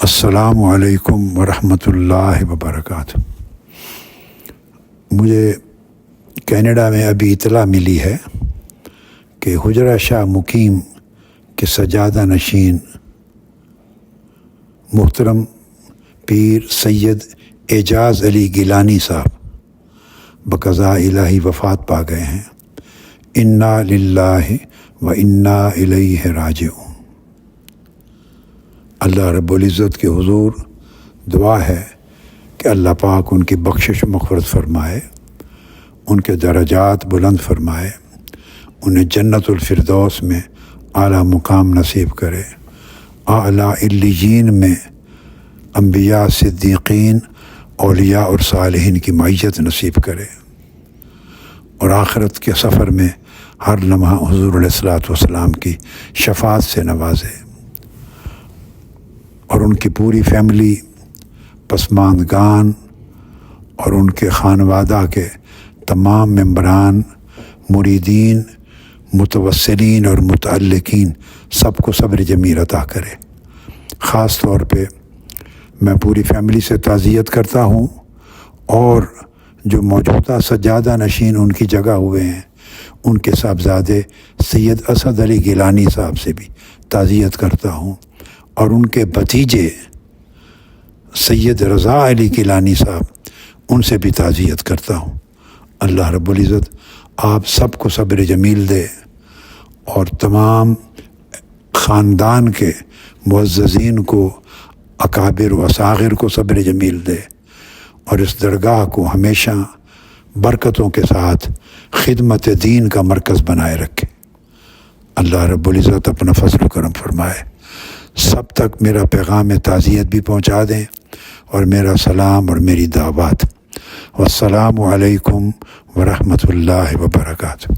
السلام علیکم ورحمۃ اللہ وبرکاتہ۔ مجھے کینیڈا میں ابھی اطلاع ملی ہے کہ حجرہ شاہ مقیم کے سجادہ نشین محترم پیر سید اعجاز علی گیلانی صاحب بقضاء الہی وفات پا گئے ہیں۔ انا للہ و انا الیہ راجعون۔ اللہ رب العزت کے حضور دعا ہے کہ اللہ پاک ان کی بخشش و مغفرت فرمائے، ان کے درجات بلند فرمائے، انہیں جنت الفردوس میں اعلیٰ مقام نصیب کرے، اعلیٰ علیین میں انبیاء صدیقین اولیاء اور صالحین کی معیت نصیب کرے، اور آخرت کے سفر میں ہر لمحہ حضور علیہ الصلوۃ والسلام کی شفاعت سے نوازے، اور ان کی پوری فیملی، پسماندگان اور ان کے خانوادہ کے تمام ممبران، مریدین، متوسلین اور متعلقین سب کو صبر جمیل عطا کرے۔ خاص طور پہ میں پوری فیملی سے تعزیت کرتا ہوں، اور جو موجودہ سجادہ نشین ان کی جگہ ہوئے ہیں ان کے صاحبزادے سید اسد علی گیلانی صاحب سے بھی تعزیت کرتا ہوں، اور ان کے بھتیجے سید رضا علی گیلانی صاحب ان سے بھی تعزیت کرتا ہوں۔ اللہ رب العزت آپ سب کو صبر جمیل دے، اور تمام خاندان کے معززین کو، اکابر و اصاغر کو صبر جمیل دے، اور اس درگاہ کو ہمیشہ برکتوں کے ساتھ خدمت دین کا مرکز بنائے رکھے۔ اللہ رب العزت اپنا فضل و کرم فرمائے۔ سب تک میرا پیغام تعزیت بھی پہنچا دیں، اور میرا سلام اور میری دعوات۔ والسلام علیکم ورحمۃ اللہ وبرکاتہ۔